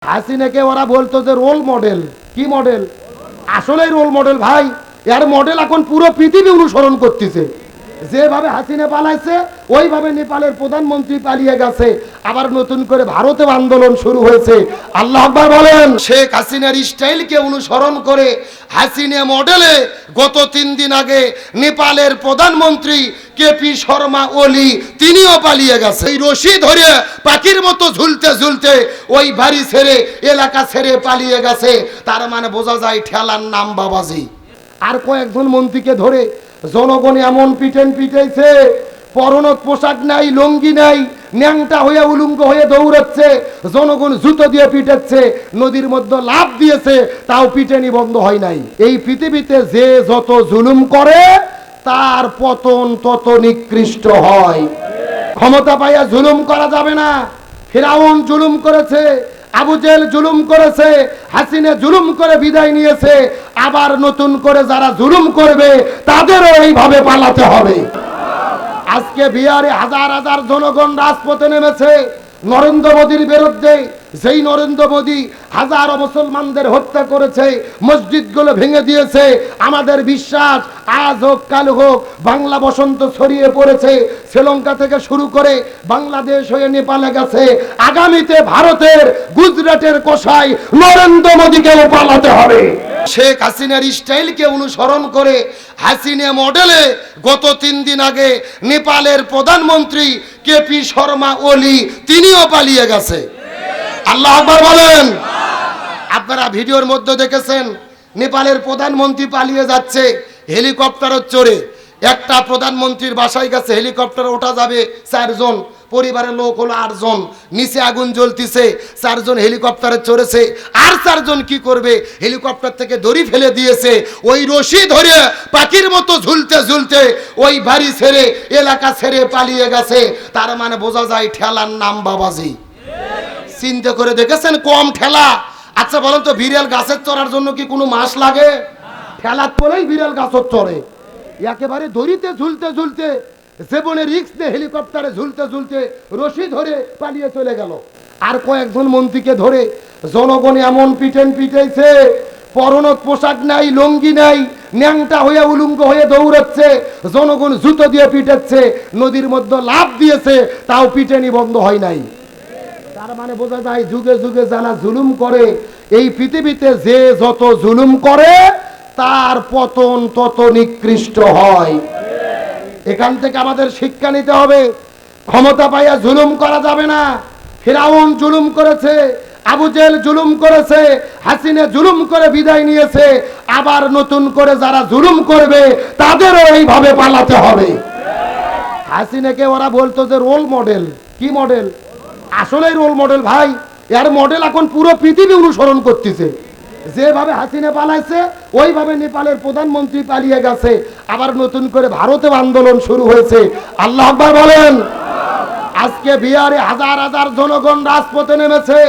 হাসিনাকে ওরা বলতো যে রোল মডেল। কি মডেল? আসলেই রোল মডেল ভাই। এর মডেল এখন পুরো পৃথিবী অনুসরণ করতেছে। যেভাবে হাসিনা পালাইছে ওইভাবে নেপালের প্রধানমন্ত্রী পালিয়ে গেছে। আবার নতুন করে ভারতে আন্দোলন শুরু হয়েছে। আল্লাহ আকবার বলেন। শেখ হাসিনার স্টাইলকে অনুসরণ করে হাসিনা মডেলে গত 3 দিন আগে নেপালের প্রধানমন্ত্রী কেপি শর্মা ওলি তিনিও পালিয়ে গেছে। এই রশি ধরে পাখির মতো ঝুলতে ঝুলতে ওই বাড়ি ছেড়ে এলাকা ছেড়ে পালিয়ে গেছে। তার মানে বোঝা যায় ঠেলার নাম বাবাজি। আর কয়েকজন মন্ত্রীকে ধরে জনগণ এমন পিটাইছে, পরনত পোশাক নাই, লঙ্গি নাই, ন্যাংটা হয়ে উলঙ্গ হয়ে দৌড়াচ্ছে। জনগণ জুতো দিয়ে পিটাচ্ছে, নদীর মধ্যে লাফ দিয়েছে, তাও পিটানি বন্ধ হয় নাই। এই পৃথিবীতে যে যত জুলুম করে তার পতন তত নিকৃষ্ট হয়। ক্ষমতা পাইয়া জুলুম করা যাবে না। ফিরাউন জুলুম করেছে, আবু জেহেল জুলুম করেছে, হাসিনা জুলুম করে বিদায় নিয়েছে। আবার নতুন করে যারা জুলুম করবে তাদেরও এইভাবে পালাতে হবে। আজকে বিহারে হাজার হাজার জনগণ রাজপথে নেমেছে নরেন্দ্র মোদীর বিরুদ্ধে। যেই নরেন্দ্র মোদী হাজারো মুসলমানদের হত্যা করেছে, মসজিদগুলো ভেঙে দিয়েছে। আমাদের বিশ্বাস আজ হোক কাল হোক বাংলা বসন্ত ছড়িয়ে পড়েছে। শ্রীলঙ্কা থেকে শুরু করে বাংলাদেশ হয়ে নেপালে গেছে। আগামীতে ভারতের গুজরাটের কোষাই নরেন্দ্র মোদীকেও পালাতে হবে। শেখ হাসিনার স্টাইলকে অনুসরণ করে হাসিনা মডেলে গত 3 দিন আগে নেপালের প্রধানমন্ত্রী কেপি শর্মা ওলি তিনিও পালিয়ে গেছে। আল্লাহ আকবার বলেন। আপনারা ভিডিওর মধ্যে দেখেছেন নেপালের প্রধানমন্ত্রী পালিয়ে যাচ্ছে হেলিকপ্টারে চড়ে। একটা প্রধানমন্ত্রীর বাসায় গেছে, হেলিকপ্টারে ওঠা যাবে 4 জন, পরিবারের লোক হলো 8 জন। নিচে আগুন জ্বলতিছে, 4 জন হেলিকপ্টারে চড়েছে। আর 4 জন কি করবে? হেলিকপ্টার থেকে দড়ি ফেলে দিয়েছে। ওই রশি ধরে পাখির মতো ঝুলতে ঝুলতে ওই বাড়ি ছেড়ে এলাকা ছেড়ে পালিয়ে গেছে। তার মানে বোঝা যায় ঠেলার নাম বাবাজি। চিন্তা করে দেখেছেন কম ঠেলা? আচ্ছা বলেন তো, বিড়াল গাছের চড়ার জন্য কি কোনো মাস লাগে? ঠেলাত পরেই বিড়াল গাছের চড়ে। একেবারে দড়িতে ঝুলতে ঝুলতে, জীবনের রিস্ক নিয়ে হেলিকপ্টারে ঝুলতে ঝুলতে রশি ধরে পালিয়ে চলে গেল। আর কয়েকজন মন্ত্রীকে ধরে জনগণ এমন পিটাইছে, পরনত পোশাক নাই, লঙ্গি নাই, ন্যাংটা হয়ে উলঙ্গ হয়ে দৌড়াচ্ছে। জনগণ জুতো দিয়ে পিটাচ্ছে, নদীর মধ্যে লাফ দিয়েছে, তাও পিটানি বন্ধ হয় নাই। তার মানে বোঝা যায় যুগে যুগে যারা জুলুম করে, এই পৃথিবীতে যে যত জুলুম করে তার পতন তত নিকৃষ্ট হয়। এখান থেকে আমাদের শিক্ষা নিতে হবে। ক্ষমতা পাইয়া জুলুম করা যাবে না। ফিরাউন জুলুম করেছে, আবু জেহেল জুলুম করেছে, হাসিনা জুলুম করে বিদায় নিয়েছে। আবার নতুন করে যারা জুলুম করবে তাদেরও এইভাবে পালাতে হবে। হাসিনাকে ওরা বলতো যে রোল মডেল। কি মডেল? আসলেই রোল মডেল ভাই। এর মডেল এখন পুরো পৃথিবী অনুসরণ করতেছে। যেভাবে হাসিনা পালাইছে ওইভাবে নেপালের প্রধানমন্ত্রী পালিয়ে গেছে। আবার নতুন করে ভারতে আন্দোলন শুরু হয়েছে। আল্লাহ আকবার বলেন। আজকে বিহারে হাজার হাজার জনগণ রাজপথে নেমেছে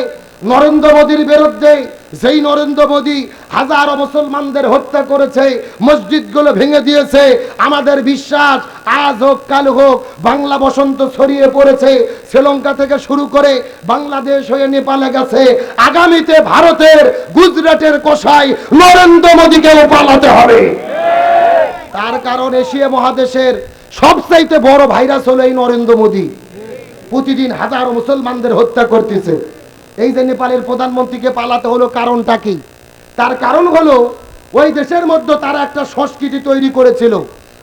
নরেন্দ্র মোদীর বিরুদ্ধে। যেই নরেন্দ্র মোদী হাজারো মুসলমানদের হত্যা করেছে, মসজিদগুলো ভেঙে দিয়েছে। আমাদের বিশ্বাস আজ হোক কাল হোক বাংলা বসন্ত ছড়িয়ে পড়েছে। শ্রীলঙ্কা থেকে শুরু করে বাংলাদেশ হয়ে নেপালে গেছে। আগামীতে ভারতের গুজরাটের কোষাই নরেন্দ্র মোদীকেও পালাতে হবে। তার কারণ এশিয়া মহাদেশের সবচাইতে বড় ভাইরাস হলো এই নরেন্দ্র মোদী। প্রতিদিন হাজারো মুসলমানদের হত্যা করতেছে। এই যে নেপালের প্রধানমন্ত্রীকে পালাতে হলো, কারণটা কি? তার কারণ হলো ওই দেশের মধ্যে তারা একটা সংস্কৃতি তৈরি করেছিল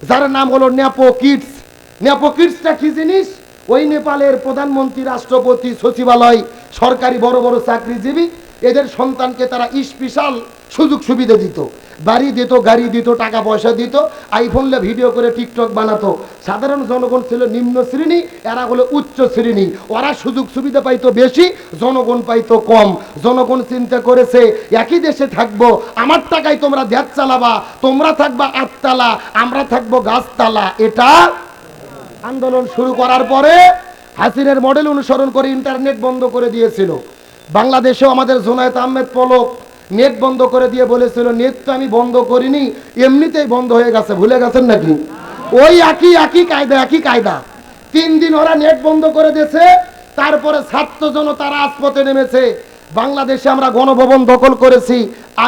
যার নাম হলো নেপো কিডস। নেপো কিডসটা কি জিনিস? ওই নেপালের প্রধানমন্ত্রী, রাষ্ট্রপতি, সচিবালয়, সরকারি বড় বড় চাকরিজীবী, এদের সন্তানকে তারা স্পেশাল সুযোগ সুবিধা দিত, বাড়ি দিত, গাড়ি দিত, টাকা পয়সা দিত, আইফোনলে ভিডিও করে টিকটক বানাতো। সাধারণ জনগণ ছিল নিম্ন শ্রেণী, এরা হলো উচ্চ শ্রেণী। ওরা সুযোগ সুবিধা পাইতো বেশি, জনগণ পাইতো কম। জনগণ চিন্তা করেছে একই দেশে থাকবো, আমার টাকায় তোমরা দেশ চালাবা, তোমরা থাকবা 8 তালা, আমরা থাকবো গাছতলা। এটা আন্দোলন শুরু করার পরে হাসিনার মডেল অনুসরণ করে ইন্টারনেট বন্ধ করে দিয়েছিল। বাংলাদেশেও আমাদের জোনায়েত আহমেদ পলক নেট বন্ধ করে দিয়ে বলেছিল, নেট তো আমি বন্ধ করিনি, এমনিতেই বন্ধ হয়ে গেছে, ভুলে গেছেন নাকি? ওই একই কায়দা 3 দিন ওরা নেট বন্ধ করে দিয়েছে। তারপরে ছাত্র জনতা রাজপথে নেমেছে। বাংলাদেশে আমরা গণভবন দখল করেছি,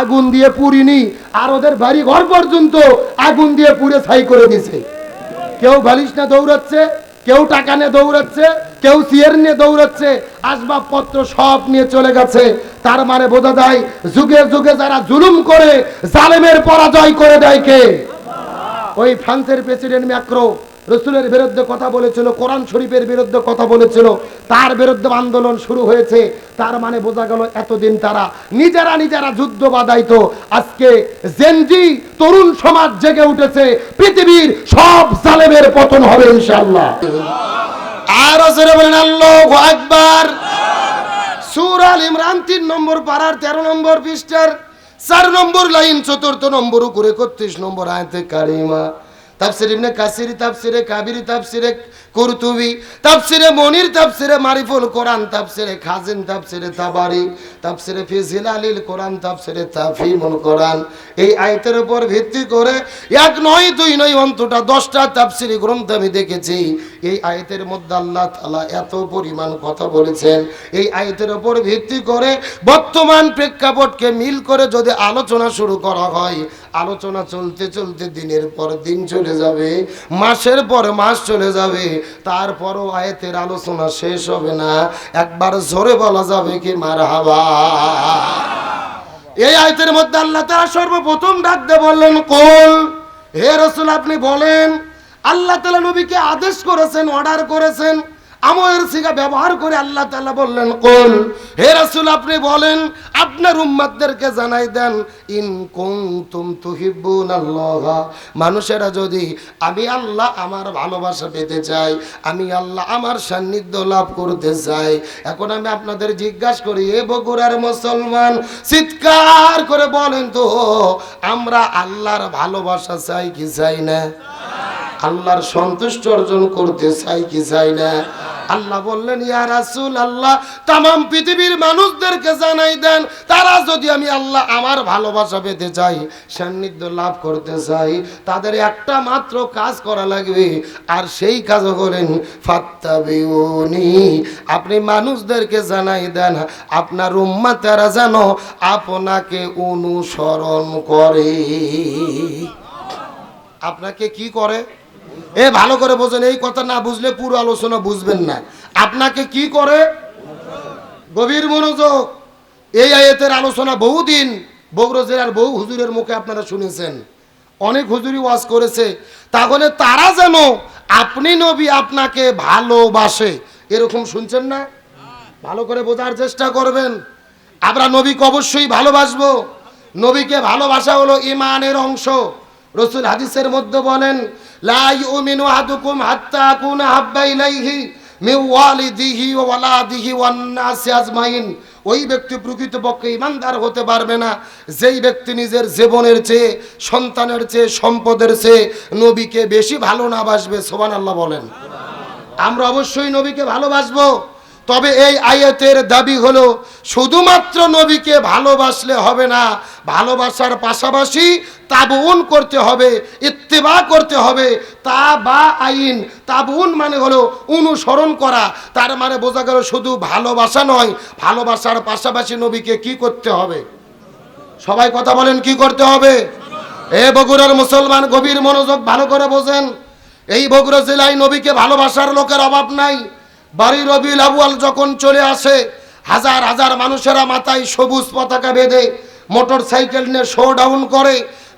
আগুন দিয়ে পুরিনি, আর ওদের বাড়ি ঘর পর্যন্ত আগুন দিয়ে পুড়ে ছাই করে দিছে। কেউ বালিশ নিয়ে দৌড়াচ্ছে, কেউ টাকা নিয়ে দৌড়াচ্ছে, কেউ চেয়ার নিয়ে দৌড়াচ্ছে, আসবাবপত্র সব নিয়ে চলে গেছে। তার মানে বোঝা যায় যুগে যুগে যারা জুলুম করে জালেমের পরাজয় করে দেয় কে? ওই ফ্রান্সের প্রেসিডেন্ট ম্যাক্রো রসুলের বিরুদ্ধে কথা বলেছিল, কোরআন শরীফের বিরুদ্ধে কথা বলেছিল, তার বিরুদ্ধে আন্দোলন শুরু হয়েছে। তার মানে বোঝা গেল এতদিন তারা নিজেরা যুদ্ধ বাধাইতো। আজকে জেনজি তরুণ সমাজ জেগে উঠেছে, পৃথিবীর সব জালেমের পতন হবে ইনশাআল্লাহ। আর জোরে বলেন আল্লাহু আকবার। সূরা আল ইমরান 3 নম্বর পারার 13 নম্বর পৃষ্ঠার 4 নম্বর লাইন 4 নম্বর করে 31 নম্বর আয়াতে কারিমা। তাফসীর ইবনে কাসির, তাফসীরে কাবিরি, তাফসীরে কুরতুবি, তাফসীরে মনির, তাফসীরে মারিফুল কোরআন, তাফসীরে খাজিন, তাফসীরে তাবারি, তাফসীরে ফি জিলালিল কোরআন, তাফসীরে তাফহিমুল কোরআন, এই আয়াতের উপর ভিত্তি করে এক নয় দুই নয় অন্তত 10টা তাফসীরি গ্রন্থ আমি দেখেছি। এই আয়াতের মধ্যে আল্লাহ তাআলা এত পরিমাণ কথা বলেছেন, এই আয়াতের উপর ভিত্তি করে বর্তমান প্রেক্ষাপটকে মিল করে যদি আলোচনা শুরু করা হয়, আলোচনা চলতে চলতে দিনের পর দিন চলে যাবে, মাসের পর মাস চলে যাবে, তারপরও আয়াতের আলোচনা শেষ হবে না। একবার জোরে বলা যাবে কি মারহাবা। এই আয়াতের মধ্যে আল্লাহ তাআলা সর্বপ্রথম ডাক দিয়ে বললেন, কুল, হে রাসূল আপনি বলেন। আল্লাহ তাআলা নবীকে আদেশ করেছেন, অর্ডার করেছেন, আমরের সিগা ব্যবহার করে আল্লাহ তাআলা বললেন, কুল, হে রাসূল আপনি বলেন, আপনার উম্মতদেরকে জানাই দেন, ইন কুনতুম তুহিব্বুনাল্লাহ, মানুষেরা যদি আমি আল্লাহ আমার ভালোবাসা পেতে চাই, আমি আল্লাহ আমার সান্নিধ্য লাভ করতে চাই। এখন আমি আপনাদের জিজ্ঞাসা করি, এ বগুড়ার মুসলমান, চিৎকার করে বলেন তো, আমরা আল্লাহর ভালোবাসা চাই কি চাই না? আল্লাহর সন্তুষ্ট অর্জন করতে চাই কি চাই না? আল্লাহ বললেন, ইয়া রাসূল আল্লাহ तमाम পৃথিবীর মানুষদেরকে জানাই দেন, তারা যদি আমি আল্লাহ আমার ভালোবাসা পেতে চাই, সান্নিধ্য লাভ করতে চাই, তাদের একটা মাত্র কাজ করা লাগবে, আর সেই কাজ হলেন ফাত্তাবিউনি। আপনি মানুষদেরকে জানাই দেন আপনার উম্মতেরা যেন আপনাকে অনুসরণ করে। আপনাকে কি করে? এ ভালো করে বোঝেন, এই কথা না বুঝলে পুরো আলোচনা বুঝবেন না। আপনাকে কি করে? গভীর মনোযোগ। এই আয়াতের আলোচনা বহুদিন বগুড়া জেলার বহু হুজুরের মুখে আপনারা শুনেছেন, অনেক হুজুরি ওয়াজ করেছে। তাহলে তারা যেন আপনি নবী আপনাকে ভালোবাসে, এরকম শুনছেন না? ভালো করে বোঝার চেষ্টা করবেন। আমরা নবীকে অবশ্যই ভালোবাসবো। নবীকে ভালোবাসা হলো ঈমানের অংশ। রাসূল হাদিসের মধ্যে বলেন, লা ইউমিনু আহাদুকুম হাত্তা আকুনা হাব্বা ইলাইহি মিন ওয়ালিদিহি ওয়া ওয়ালাদিহি ওয়ান নাসি আজমাইন। ওই ব্যক্তি প্রকৃতপক্ষে ঈমানদার হতে পারবে না যেই ব্যক্তি নিজের জীবনের চেয়ে, সন্তানের চেয়ে, সম্পদের চেয়ে নবীকে বেশি ভালো না বাসবে। সুবহানাল্লাহ বলেন। আমরা অবশ্যই নবীকে ভালোবাসবো, তবে এই আয়াতের দাবি হলো শুধুমাত্র নবীকে ভালোবাসলে হবে না, ভালোবাসার পাশাপাশি তাবউন করতে হবে, ইত্তিবা করতে হবে। তাবা আইন, তাবউন মানে হলো অনুসরণ করা। তার মানে বোঝা গেল শুধু ভালোবাসা নয়, ভালোবাসার পাশাপাশি নবীকে কি করতে হবে? সবাই কথা বলেন, কি করতে হবে? এ বগুড়ার মুসলমান গভীর মনোযোগ, ভালো করে বোঝেন। এই বগুড়া জেলায় নবীকে ভালোবাসার লোকের অভাব নাই। বাড়ি রবিউল আউয়াল যখন চলে আসে, হাজার হাজার মানুষেরা মাথায় সবুজ পতাকা বেঁধে মোটর সাইকেল নিয়ে শো ডাউন করে,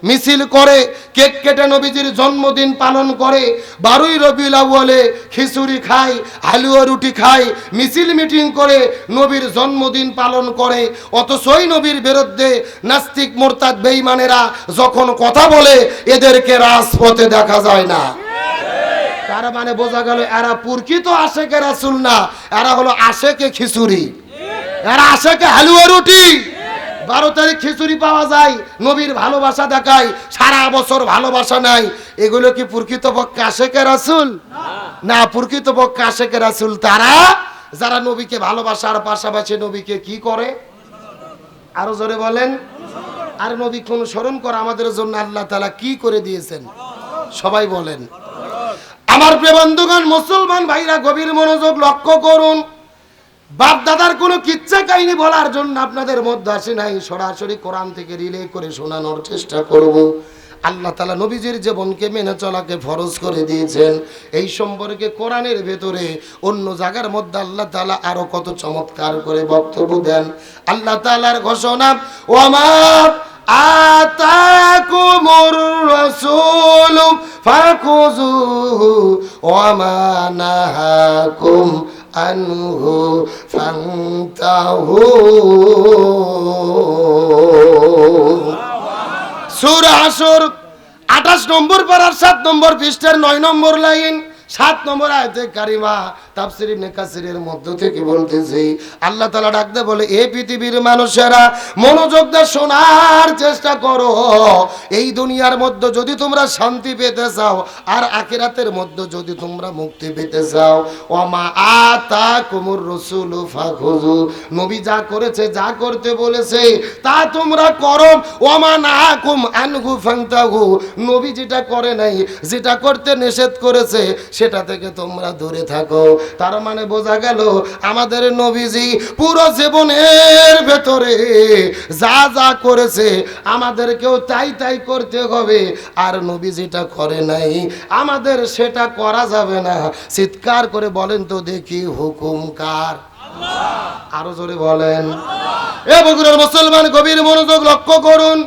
মিছিল করে, কেক কেটে নবীজির জন্মদিন পালন করে। 12ই রবিউল আউয়ালে খিচুড়ি খায়, হালুয়া রুটি খায়, মিছিল মিটিং করে নবীর জন্মদিন পালন করে। অথচ ওই নবীর বিরুদ্ধে নাস্তিক মুরতাদ বেঈমানেরা যখন কথা বলে, এদেরকে রাজপথে দেখা যায় না। তার মানে বোঝা গেল এরা প্রকৃত আশেকে রাসূল না, এরা হলো আশেকে খিচুড়ি, এরা আশেকে হালুয়া রুটি। 12 তারিখ খিচুড়ি পাওয়া যায়, নবীর ভালোবাসা দেখায়, সারা বছর ভালোবাসা নাই। এগুলো কি প্রকৃতপক্ষে আশেকে রাসূল? না, প্রকৃতপক্ষে আশেকে রাসূল তারা যারা নবীকে ভালোবাসার পাশাপাশি নবীকে কি করে? আরো জোরে বলেন। আর নবীকে অনুসরণ করা আমাদের জন্য আল্লাহ তাআলা কি করে দিয়েছেন? সবাই বলেন। আমার প্রিয় বন্ধুগণ, মুসলমান ভাইরা গভীর মনোযোগ লক্ষ্য করুন। বাপ দাদার কোনো কিচ্ছা কাহিনী বলার জন্য আপনাদের মধ্যে আসে নাই, সরাসরি কোরআন থেকে রিলে করে শোনানোর চেষ্টা করব। আল্লাহ তাআলা নবীজির জীবনকে মেনে চলাকে ফরজ করে দিয়েছেন। এই সম্পর্কে কোরআনের ভেতরে অন্য জায়গার মধ্যে আল্লাহ তাআলা আরো কত চমৎকার করে বক্তব্য দেন। আল্লাহ তাআলার ঘোষণা, ওয়ামা আতাকুমুর রাসূলু ফাকুযুহু ওয়ামা নাহাকুম আনহু ফান্তাহু। সূরা হাসর 28 নম্বর পারার 7 নম্বর পৃষ্ঠার 9 নম্বর লাইন 7 নম্বর আয়াতে কারিমা। তাফসীর ইবনে কাসিরের মধ্য থেকে বলতেছি, আল্লাহ তাআলা ডাকতে বলে, এ পৃথিবীর মানুষেরা মনোযোগ দিয়ে শোনার চেষ্টা করো। এই দুনিয়ার মধ্যে যদি তোমরা শান্তি পেতে চাও আর আখিরাতের মধ্যে যদি তোমরা মুক্তি পেতে চাও, ওয়ামা আতাকুমুর রাসূলু ফাখুযু, নবী যা করেছে, যা করতে বলেছে তা তোমরা করো। ওয়ামা নাহাকুম আনহু ফান্তাহু, নবী যেটা করে নাই, যেটা করতে নিষেধ করেছে সেটা থেকে তোমরা দূরে থাকো। তার মানে বোঝা গেল আমাদের নবীজি পুরো জীবনের ভেতরে যা যা করেছে আমাদেরকেও তাই তাই করতে হবে, আর নবী যেটা করে নাই আমাদের সেটা করা যাবে না। চিৎকার করে বলেন তো দেখি, হুকুম কার? আরো জোরে বলেন। এ বগুড়ার মুসলমান গভীর মনোযোগ লক্ষ্য করুন।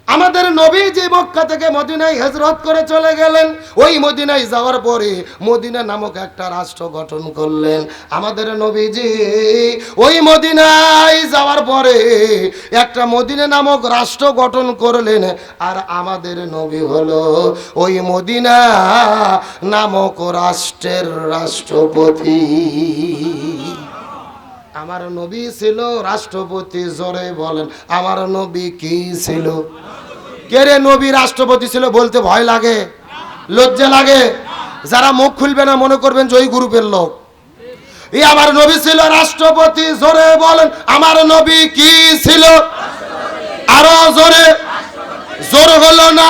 আমাদের নবী যে মক্কা থেকে মদিনায় হিজরত করে চলে গেলেন, ওই মদিনায় যাওয়ার পরে মদিনা নামক একটা রাষ্ট্র গঠন করলেন। আমাদের নবীজি ওই মদিনায় যাওয়ার পরে একটা মদিনা নামক রাষ্ট্র গঠন করলেন, আর আমাদের নবী হলো ওই মদিনা নামক রাষ্ট্রের রাষ্ট্রপতি। আমার নবী ছিল রাষ্ট্রপতি। জোরে বলেন, আমার নবী কি ছিল? কে রে নবী রাষ্ট্রপতি ছিল বলতে ভয় লাগে, লজ্জা লাগে? যারা মুখ খুলবে না মনে করবেন যে ওই গ্রুপের লোক। এই আমার নবী ছিল রাষ্ট্রপতি। জোরে বলেন, আমার নবী কি ছিল? আরো জোরে। জোর হলো না।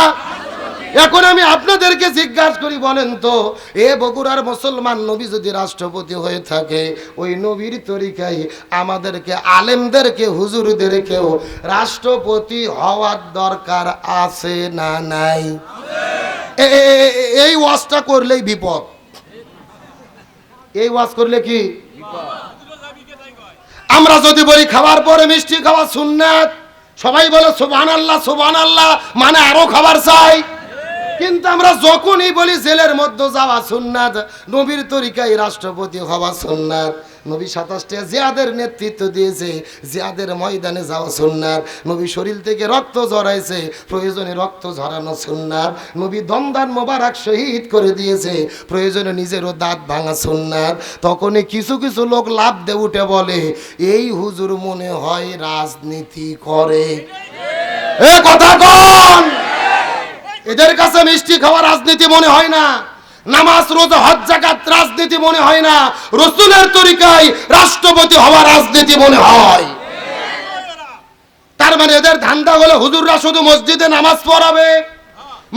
এখন আমি আপনাদেরকে জিজ্ঞাসা করি, বলেন তো, এ বগুড়ার মুসলমান নবী যদি রাষ্ট্রপতি হয়ে থাকে, ওই নবীর তরিকায় আমাদেরকে, আলেমদেরকে, হুজুরদেরকেও রাষ্ট্রপতি হওয়ার দরকার আছে না নাই? এই ওয়াজটা করলেই বিপদ। এই ওয়াজ করলে কি আমরা যদি বলি খাবার পরে মিষ্টি খাওয়া সুন্নাত, সবাই বলে সুবহানাল্লাহ সুবহানাল্লাহ, মানে আরো খাবার চাই। কিন্তু আমরা যখনই বলি জেলের মধ্যে যাওয়া সুন্নাত, নবীর তরিকায় রাষ্ট্রপতি হওয়া সুন্নাত, নবী 27টা জিহাদের নেতৃত্ব দিয়েছে, জিহাদের ময়দানে যাওয়া সুন্নাত, নবী শরীর থেকে রক্ত ঝরাইছে, প্রয়োজনে রক্ত ঝরানো সুন্নাত, নবী দমদান মোবারক শহীদ করে দিয়েছে, প্রয়োজনে নিজেরও দাঁত ভাঙা সুন্নাত। তখনই কিছু কিছু লোক লাভ দিয়ে উঠে বলে, এই হুজুর মনে হয় রাজনীতি করে। এ কথা কোন? এদের কাছে মিষ্টি খাওয়া রাজনীতি মনে হয় না, নামাজ রোজা হজ যাকাত রাজনীতি মনে হয় না, রাসূলের তরিকায় রাষ্ট্রপতি হওয়া রাজনীতি মনে হয়। তার মানে এদের ধান্দা হলো হুজুররা শুধু মসজিদে নামাজ পড়াবে,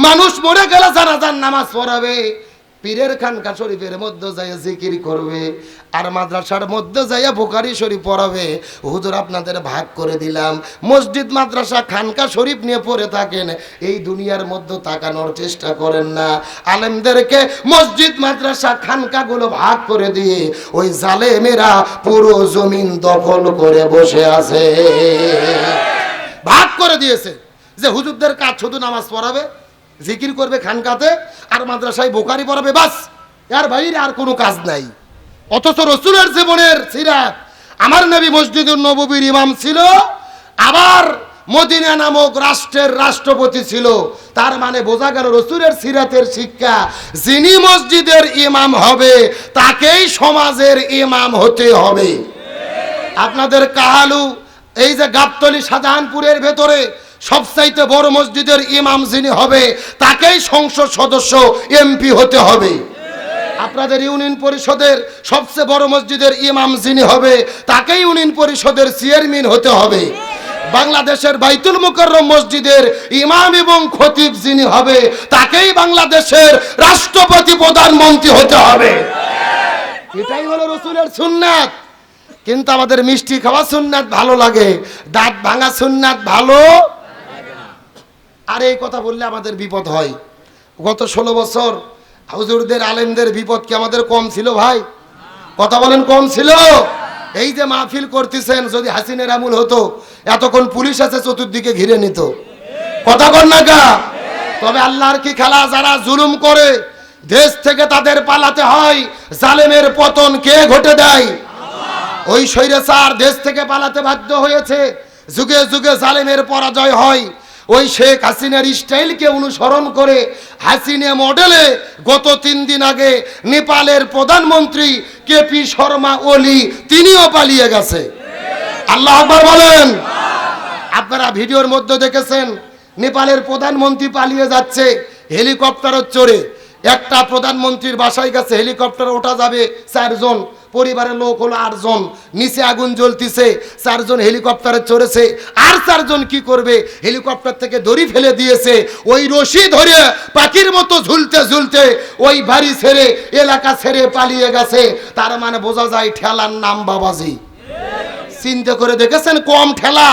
মানুষ মরে গেলে জানাজার নামাজ পড়াবে, পীরের খানকা শরীফের মধ্যে যাইয়া জিকির করবে, আর মাদ্রাসার মধ্যে যাইয়া বুখারী শরীফ পড়াবে। হুজুর আপনাদের ভাগ করে দিলাম, মসজিদ মাদ্রাসা খানকা শরীফ নিয়ে পড়ে থাকেন, এই দুনিয়ার মধ্যে তাকানোর চেষ্টা করেন না। আলেমদেরকে মসজিদ মাদ্রাসা খানকাগুলো ভাগ করে দিয়ে ওই জালেমেরা পুরো জমিন দখল করে বসে আছে। ভাগ করে দিয়েছে যে হুজুরদের কাজ শুধু নামাজ পড়াবে, জিকির করবে খানকাতে, আর মাদ্রাসায় বুখারী পড়াবে, বাস, এর বাইরে আর কোনো কাজ নাই। অথচ রাসূলের জীবনের সিরাত, আমার নবী মসজিদুন নববীর ইমাম ছিল, আবার মদিনা নামক রাষ্ট্রের রাষ্ট্রপতি ছিল। তার মানে বোঝা গেল রাসূলের সিরাতের শিক্ষা, যিনি মসজিদের ইমাম হবে তাকেই সমাজের ইমাম হতে হবে। আপনাদের কাহালু এই যে গাবতলী শাহজাহানপুরের ভেতরে সবচাইতে বড় মসজিদের ইমাম যিনি হবে তাকেই সংসদ সদস্য এমপি হতে হবে। আপনাদের ইউনিয়ন পরিষদের সবচেয়ে বড় মসজিদের ইমাম যিনি হবে তাকেই ইউনিয়ন পরিষদের চেয়ারম্যান হতে হবে। বাংলাদেশের বাইতুল মুকাররম মসজিদের ইমাম এবং খতিব যিনি হবে তাকেই বাংলাদেশের রাষ্ট্রপতি প্রধানমন্ত্রী হতে হবে। এটাই হলো রাসূলের সুন্নাত। কিন্তু আমাদের মিষ্টি খাওয়া সুন্নাত ভালো লাগে, দাঁত ভাঙা সুন্নাত ভালো। আর এই কথা বললে আমাদের বিপদ হয়। গত 16 বছর হুজুরদের আলেমদের বিপদ কি আমাদের কম ছিল ভাই? কথা বলেন, কম ছিল? এই যে মাহফিল করতেছেন, যদি হাসিনের আমল হতো এতক্ষণ পুলিশ আছে চতুর্দিকে ঘিরে নিত। কথা বল না কা? তবে আল্লাহর কি খেলা, যারা জুলুম করে দেশ থেকে তাদের পালাতে হয়। জালেমের পতন কে ঘটে দেয়? ওই স্বৈরাচার দেশ থেকে পালাতে বাধ্য হয়েছে, যুগে যুগে জালেমের পরাজয় হয়। ওই শেখ হাসিনার স্টাইলকে অনুসরণ করে হাসিনা মডেলে গত 3 দিন আগে নেপালের প্রধানমন্ত্রী কেপি শর্মা ওলি তিনিও পালিয়ে গেছে। আল্লাহু আকবার বলেন। আপনারা ভিডিওর মধ্যে দেখেছেন নেপালের প্রধানমন্ত্রী পালিয়ে যাচ্ছে হেলিকপ্টারে চড়ে। একটা প্রধানমন্ত্রীর বাসায় গেছে, হেলিকপ্টার ওঠা যাবে 4 জন, পরিবারের লোক হলো 8 জন, নিচে আগুন জ্বলতিছে, 4 জন হেলিকপ্টারে চড়েছে। আর 4 জন কি করবে, হেলিকপ্টার থেকে দড়ি ফেলে দিয়েছে, ওই রশি ধরে পাখির মতো ঝুলতে ঝুলতে ওই বাড়ি ছেড়ে এলাকা ছেড়ে পালিয়ে গেছে। তার মানে বোঝা যায় ঠেলার নাম বাবাজি। চিন্তা করে দেখেছেন কম ঠেলা?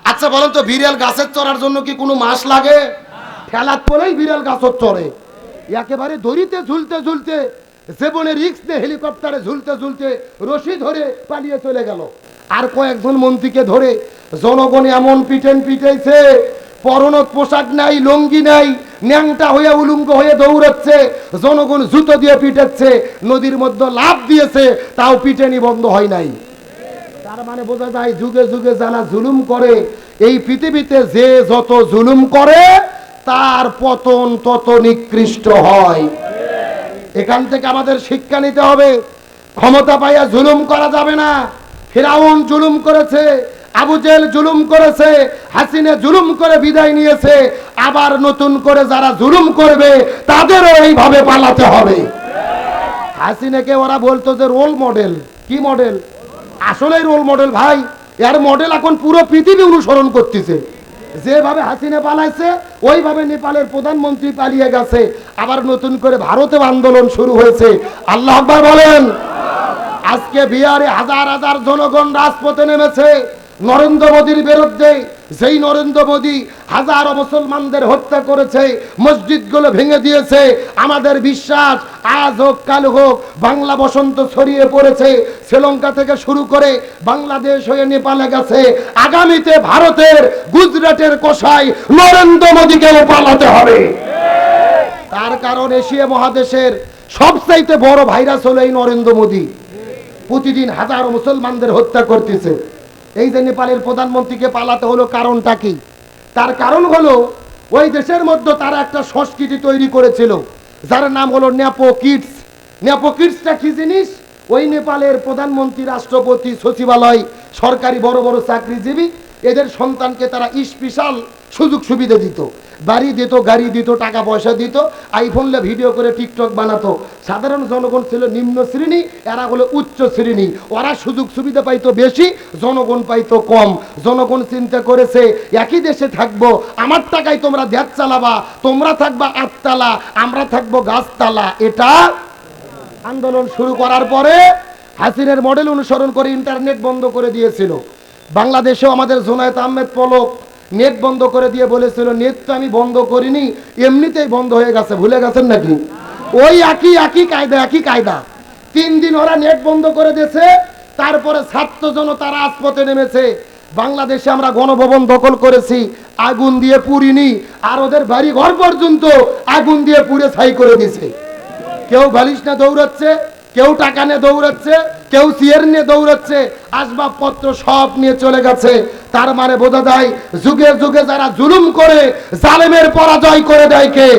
আচ্ছা বলেন তো, বিড়াল গাছের চড়ার জন্য কি কোনো মাস লাগে? ঠেলাত পরেই বিড়াল গাছের চড়ে। একেবারে দড়িতে ঝুলতে ঝুলতে, জীবনে রিস্ক নিয়ে হেলিকপ্টারে ঝুলতে ঝুলতে রশি ধরে পালিয়ে চলে গেল। আর কয়েকজন মন্ত্রীকে ধরে জনগণ এমন পিটাইছে, পরনত পোশাক নাই, লঙ্গি নাই, ন্যাংটা হয়ে উলঙ্গ হয়ে দৌড়াচ্ছে, জনগণ জুতো দিয়ে পিটাচ্ছে, নদীর মধ্যে লাফ দিয়েছে, তাও পিটানি বন্ধ হয় নাই। তার মানে বোঝা যায় যুগে যুগে যারা জুলুম করে, এই পৃথিবীতে যে যত জুলুম করে তার পতন তত নিকৃষ্ট হয়। এখান থেকে আমাদের শিক্ষা নিতে হবে। ক্ষমতা পাইয়া জুলুম করা যাবে না। ফিরাউন জুলুম করেছে, আবু জেল জুলুম করেছে, হাসিনা জুলুম করে বিদায় নিয়েছে। আবার নতুন করে যারা জুলুম করবে তাদেরও এইভাবে পালাতে হবে। হাসিনাকে ওরা বলতো যে রোল মডেল। কি মডেল? আসলেই রোল মডেল ভাই। এর মডেল এখন পুরো পৃথিবী অনুসরণ করতেছে। যেভাবে হাসিনা পালাইছে ওইভাবে নেপালের প্রধানমন্ত্রী পালিয়ে গেছে। আবার নতুন করে ভারতে আন্দোলন শুরু হয়েছে। আল্লাহু আকবার বলেন। আজকে বিহারে হাজার হাজার জনগণ রাজপথে নেমেছে নরেন্দ্র মোদীর বিরুদ্ধে। যেই নরেন্দ্র মোদী হাজারো মুসলমানদের হত্যা করেছে, মসজিদগুলো ভেঙে দিয়েছে। আমাদের বিশ্বাস আজ হোক কাল হোক বাংলা বসন্ত ছড়িয়ে পড়েছে। শ্রীলঙ্কা থেকে শুরু করে বাংলাদেশ হয়ে নেপালে গেছে। আগামীতে ভারতের গুজরাটের কোষায় নরেন্দ্র মোদীকেও পালাতে হবে। তার কারণ এশিয়া মহাদেশের সবচাইতে বড় ভাইরাস হলো এই নরেন্দ্র মোদী। প্রতিদিন হাজারো মুসলমানদের হত্যা করতেছে। এই যে নেপালের প্রধানমন্ত্রীকে পালাতে হলো, কারণটা কি? তার কারণ হলো ওই দেশের মধ্যে তারা একটা সংস্কৃতি তৈরি করেছিল যার নাম হলো নেপো কিডস। নেপো কিডসটা কি জিনিস? ওই নেপালের প্রধানমন্ত্রী, রাষ্ট্রপতি, সচিবালয়, সরকারি বড় বড় চাকরিজীবী, এদের সন্তানকে তারা স্পেশাল সুযোগ সুবিধা দিত, বাড়ি দিত, গাড়ি দিত, টাকা পয়সা দিত, আইফোনলে ভিডিও করে টিকটক বানাতো। সাধারণ জনগণ ছিল নিম্ন শ্রেণী, এরা হলো উচ্চ শ্রেণী। ওরা সুযোগ সুবিধা পাইতো বেশি, জনগণ পাইতো কম। জনগণ চিন্তা করেছে একই দেশে থাকবো, আমার টাকায় তোমরা দেশ চালাবা, তোমরা থাকবা 8 তালা, আমরা থাকবো গাছতলা। এটা আন্দোলন শুরু করার পরে হাসিনের মডেল অনুসরণ করে ইন্টারনেট বন্ধ করে দিয়েছিল। বাংলাদেশেও আমাদের জুনায়েদ আহমেদ পলক নেট বন্ধ করে দিয়ে বলেছিল, নেট তো আমি বন্ধ করিনি, এমনিতেই বন্ধ হয়ে গেছে, ভুলে গেছেন নাকি? ওই একই কায়দা 3 দিন ওরা নেট বন্ধ করে দিয়েছে। তারপরে ছাত্র জনতা রাজপথে নেমেছে। বাংলাদেশে আমরা গণভবন দখল করেছি, আগুন দিয়ে পুড়িনি, আর ওদের বাড়ি ঘর পর্যন্ত আগুন দিয়ে পুড়ে ছাই করে দিয়েছে। কেউ বালিশ না দৌড়াচ্ছে, কেউ টাকা নিয়ে দৌড়াচ্ছে, কেউ চেয়ার নিয়ে দৌড়াচ্ছে, আসবাবপত্র সব নিয়ে চলে গেছে। তার মানে বোঝা যায় যুগে যুগে যারা জুলুম করে জালেমের পরাজয় করে দেয় কে?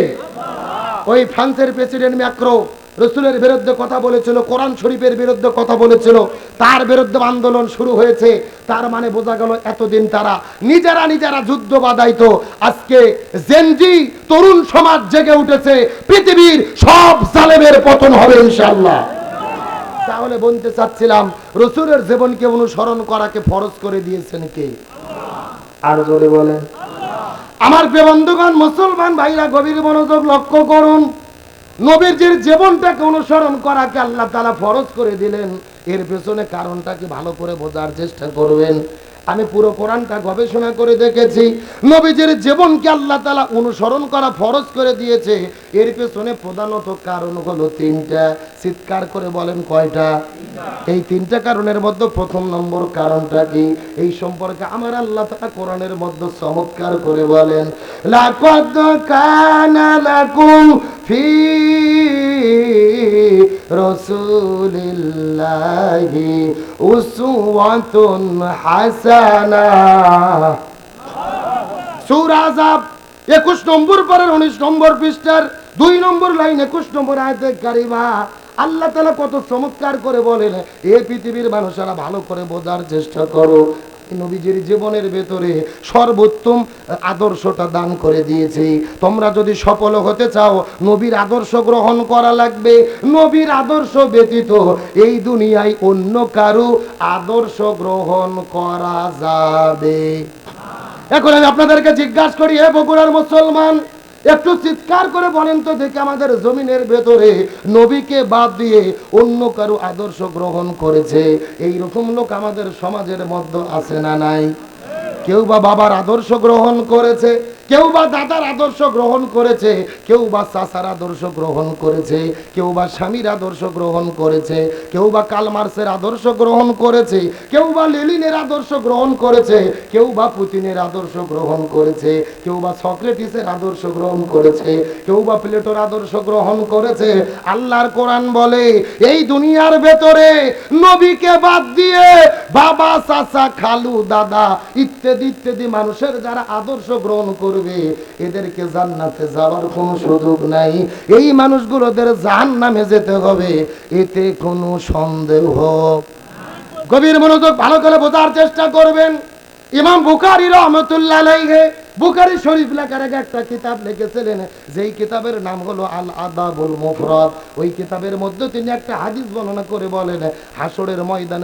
ওই ফ্রান্সের প্রেসিডেন্ট ম্যাক্রো রসুলের বিরুদ্ধে কথা বলেছিল, কোরআন শরীফের বিরুদ্ধে কথা বলেছিল, তার বিরুদ্ধে আন্দোলন শুরু হয়েছে। তার মানে বোঝা গেল এতদিন তারা নিজেরা যুদ্ধ বাধাইতো। আজকে জেনজি তরুণ সমাজ জেগে উঠেছে, পৃথিবীর সব জালেমের পতন হবে ইনশাআল্লাহ। তাহলে বলতে চাচ্ছিলাম রসুলের জীবনকে অনুসরণ করাকে ফরজ করে দিয়েছেন কে? আর জোরে বলেন। আমার প্রিয় বন্ধুগণ, মুসলমান ভাইরা গভীর মনোযোগ লক্ষ্য করুন। নবীজির জীবনটাকে অনুসরণ করাকে আল্লাহ তাআলা ফরজ করে দিলেন। এর পেছনে কারণটা কি ভালো করে বোঝার চেষ্টা করবেন। আমি পুরো কোরআনটা গবেষণা করে দেখেছি, নবীজির জীবনকে আল্লাহ তাআলা অনুসরণ করা ফরজ করে দিয়েছে। এর পেছনে প্রধানত কারণ হলো তিনটা। চিৎকার করে বলেন কয়টা? এই তিনটা কারণের মধ্যে প্রথম নম্বর কারণটা কি, এই সম্পর্কে আমার আল্লাহ তাআলা কোরআনের মধ্যে চমৎকার করে বলেন, লাকাদ কানা লাকুম ফি রাসূলিল্লাহি উসওয়াতুন হাসানাহ। সূরা আযাব 21 নম্বর পারার 19 নম্বর পৃষ্ঠার 2 নম্বর লাইন 21 নম্বর আয়াতে কারিমা আল্লাহ তাআলা কত চমৎকার করে বলেন, এই পৃথিবীর মানুষেরা ভালো করে বোঝার চেষ্টা করো, নবীজির জীবনের ভেতরে সর্বোত্তম আদর্শটা দান করে দিয়েছি। তোমরা যদি সফল হতে চাও নবীর আদর্শ গ্রহণ করা লাগবে। নবীর আদর্শ ব্যতীত এই দুনিয়ায় অন্য কারো আদর্শ গ্রহণ করা যাবে। এখন আমি আপনাদেরকে জিজ্ঞাসা করি, হে বগুড়ার মুসলমান, একটু চিৎকার করে বলেন তো দেখি, আমাদের জমিনের ভেতরে নবীকে বাদ দিয়ে অন্য কারো আদর্শ গ্রহণ করেছে এই রকম লোক আমাদের সমাজের মধ্যে আছে না নাই? কেউ বা বাবার আদর্শ গ্রহণ করেছে, কেউ বা দাদার আদর্শ গ্রহণ করেছে, কেউ বা চাচার আদর্শ গ্রহণ করেছে, কেউ বা স্বামীর আদর্শ গ্রহণ করেছে, কেউ বা কার্ল মার্ক্সের আদর্শ গ্রহণ করেছে, কেউ বা লেনিনের আদর্শ গ্রহণ করেছে, কেউ বা পুতিনের আদর্শ গ্রহণ করেছে, কেউ বা সক্রেটিসের আদর্শ গ্রহণ করেছে, কেউ বা প্লেটোর আদর্শ গ্রহণ করেছে। আল্লাহর কোরআন বলে, এই দুনিয়ার ভেতরে নবীকে বাদ দিয়ে বাবা, চাচা, খালু, দাদা ইত্যাদি ইত্যাদি মানুষের যারা আদর্শ গ্রহণ করবে এদেরকে জান্নাতে যাওয়ার কোনো সুযোগ নাই। এই মানুষগুলোদের জাহান্নামে যেতে হবে, এতে কোনো সন্দেহ। গভীর মনোযোগ ভালো করে বোঝার চেষ্টা করবেন। ইমাম বুখারী রাহমাতুল্লাহ আলাইহি বুখারী শরীফ লেখার আগে একটা কিতাব লিখেছিলেন, যেই কিতাবের নাম হলো আল আদাবুল মুফরাদ। ওই কিতাবের মধ্যে তিনি একটা হাদিস বর্ণনা করে বলেন, হাসরের ময়দানে